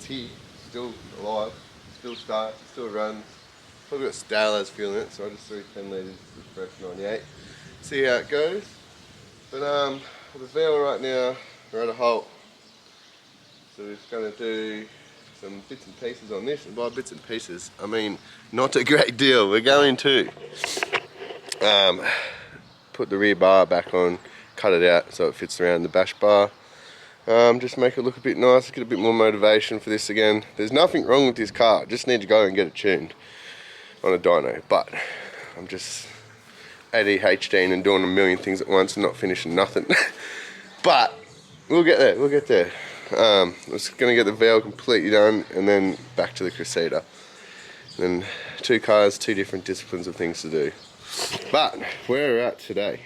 here, still alive, still starts, still runs. Probably got Stala's fuel in it, so I just threw 10 litres of fresh 98. See how it goes. But the valve right now, we're at a halt. So we're just going to do some bits and pieces on this, and by bits and pieces, I mean not a great deal. We're going to put the rear bar back on, cut it out so it fits around the bash bar. Just make it look a bit nice, get a bit more motivation for this again. There's nothing wrong with this car, I just need to go and get it tuned on a dyno, but I'm just ADHDing and doing a million things at once and not finishing nothing. But we'll get there, we'll get there. I'm just going to get the valve completely done and then back to the Cressida. And then 2 cars, 2 different disciplines of things to do. But where we're at today,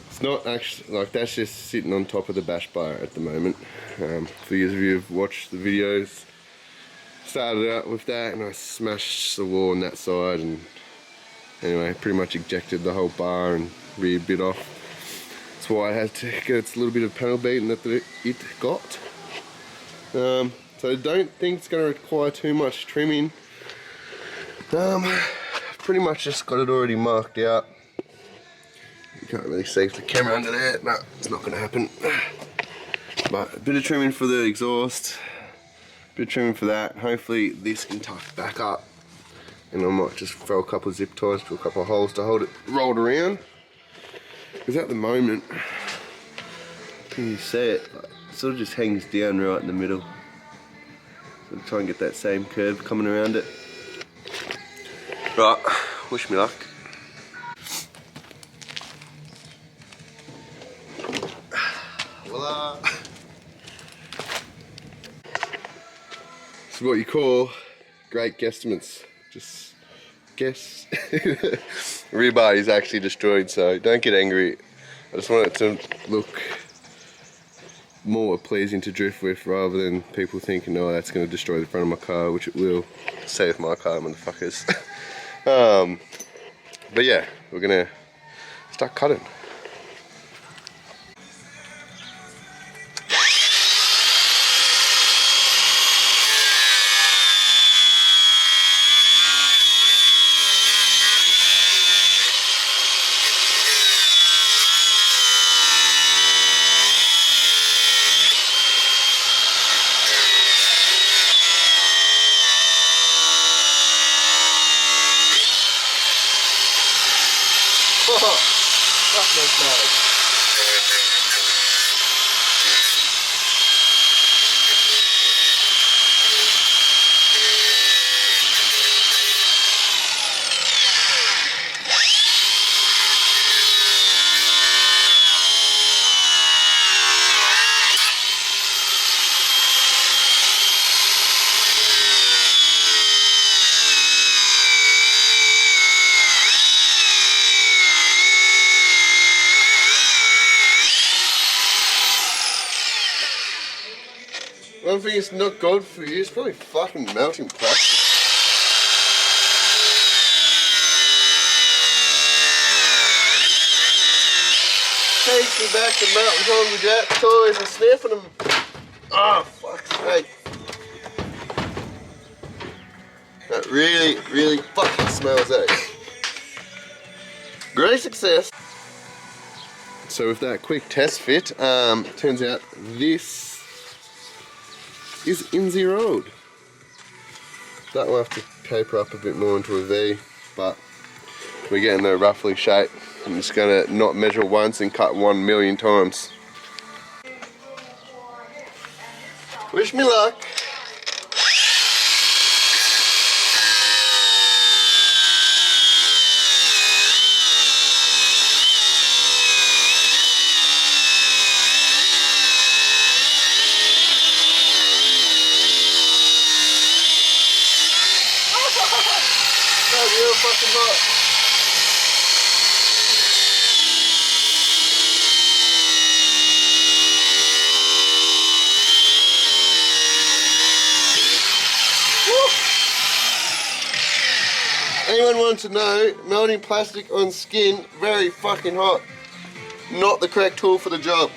it's not actually, like, that's just sitting on top of the bash bar at the moment. For those of you who've watched the videos, started out with that and I smashed the wall on that side, and anyway, pretty much ejected the whole bar and rear bit off. That's why I had to get its little bit of panel beating that it got. So I don't think it's going to require too much trimming. Pretty much just got it already marked out. You can't really see the camera under there. No, it's not going to happen. But a bit of trimming for the exhaust, a bit of trimming for that. Hopefully this can tuck back up, and I might just throw a couple of zip ties to a couple of holes to hold it rolled around. Because at the moment, can you see it? It sort of just hangs down right in the middle. So I'll try and get that same curve coming around it. Right, wish me luck. Voila! This is what you call great guesstimates. Just guess. Rear bar is actually destroyed, so don't get angry. I just want it to look more pleasing to drift with, rather than people thinking, oh, that's going to destroy the front of my car, which it will. Save my car, motherfuckers. But yeah, we're gonna start cutting. One thing it's not good for you, it's probably fucking melting plastic. Takes me back to mountains on the Jack toys and sniffing them. Oh, fuck's sake. That really, really fucking smells out. Great success. So with that quick test fit, turns out this is in the road. That will have to taper up a bit more into a V, but we're getting the roughly shape. I'm just going to not measure once and cut 1,000,000 times. Wish me luck. Real fucking hot. Woo. Anyone want to know, melting plastic on skin, very fucking hot. Not the correct tool for the job.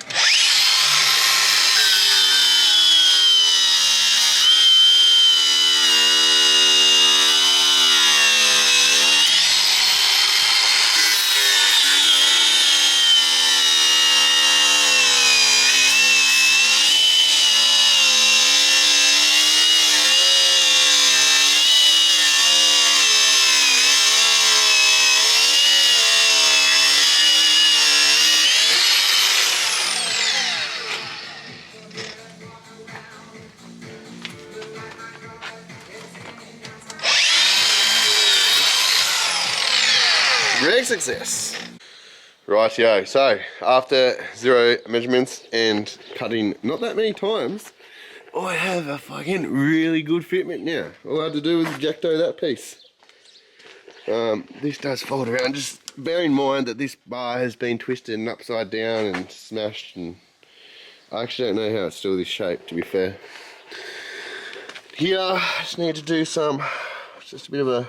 success. Rightio, so after 0 measurements and cutting not that many times, I have a fucking really good fitment now. All I had to do was ejecto that piece. This does fold around. Just bear in mind that this bar has been twisted and upside down and smashed, and I actually don't know how it's still this shape, to be fair. Here, I just need to do just a bit of a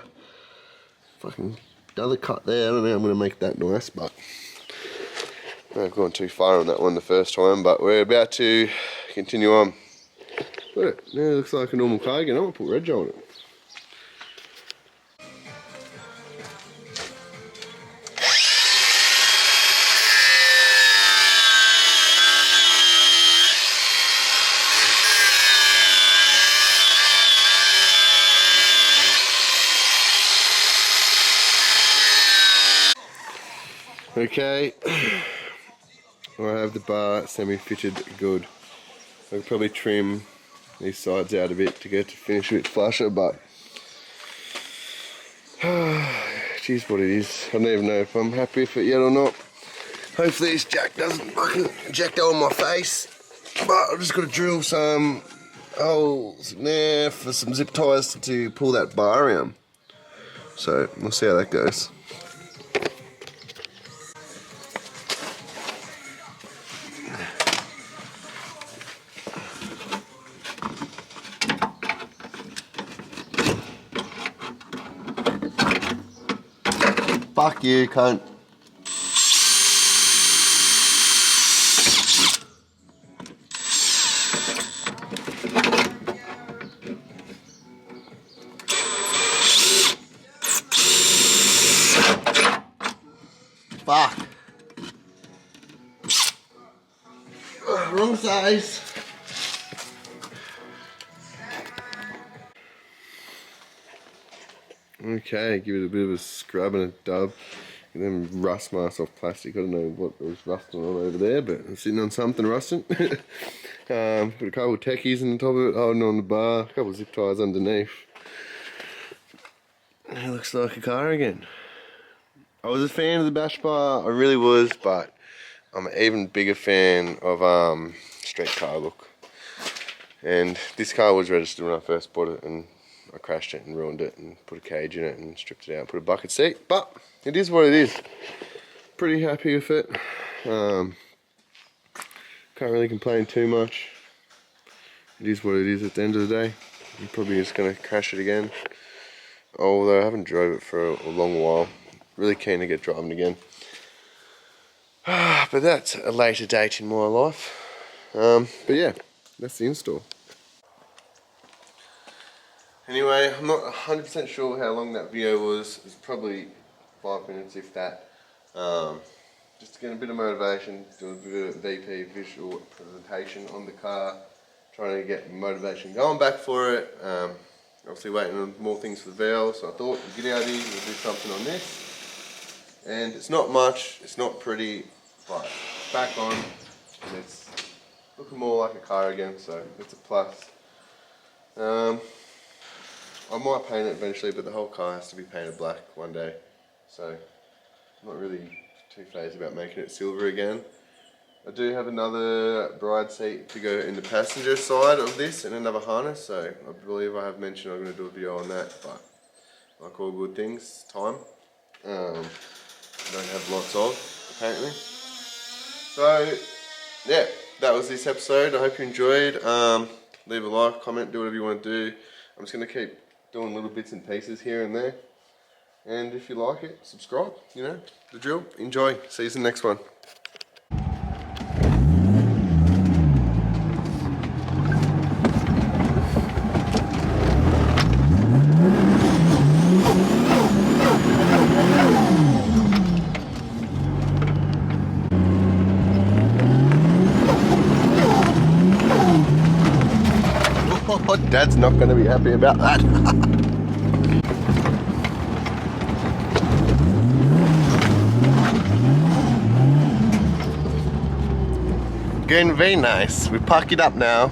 fucking another cut there. I don't know how I'm going to make that nice, but I've gone too far on that one the first time, but we're about to continue on. Look, now it looks like a normal car again. I'm going to put red on it. Okay, I have the bar semi-fitted good. I could probably trim these sides out a bit to get to finish a bit flusher, but it is what it is. I don't even know if I'm happy with it yet or not. Hopefully this jack doesn't fucking eject on my face, but I've just got to drill some holes in there for some zip ties to pull that bar around. So we'll see how that goes. Fuck you, cunt. Fuck. Wrong size. Okay, give it a bit of a scrub and a dub, and then rust mask off plastic. I don't know what was rusting on over there, but I'm sitting on something rusting. Put a couple of techies on the top of it, holding on the bar, a couple of zip ties underneath. It looks like a car again. I was a fan of the bash bar, I really was, but I'm an even bigger fan of street car look. And this car was registered when I first bought it, and I crashed it and ruined it and put a cage in it and stripped it out and put a bucket seat, but it is what it is. Pretty happy with it. Can't really complain too much. It is what it is at the end of the day. I'm probably just going to crash it again, although I haven't drove it for a long while. Really keen to get driving again. But that's a later date in my life. But yeah, that's the install. Anyway, I'm not 100% sure how long that video was. It's probably 5 minutes, if that. Just to get a bit of motivation, do a bit of VP visual presentation on the car, trying to get motivation going back for it. Obviously waiting on more things for the valve, so I thought we'd get out here, we'll do something on this. And it's not much, it's not pretty, but it's back on, and it's looking more like a car again, so it's a plus. I might paint it eventually, but the whole car has to be painted black one day. So I'm not really too phased about making it silver again. I do have another bride seat to go in the passenger side of this and another harness, so I believe I have mentioned I'm going to do a video on that, but like all good things, time. I don't have lots of, apparently. So yeah, that was this episode. I hope you enjoyed. Leave a like, comment, do whatever you want to do. I'm just going to keep doing little bits and pieces here and there. And if you like it, subscribe, you know, the drill. Enjoy. See you in the next one. Dad's not going to be happy about that. Going very nice. We park it up now.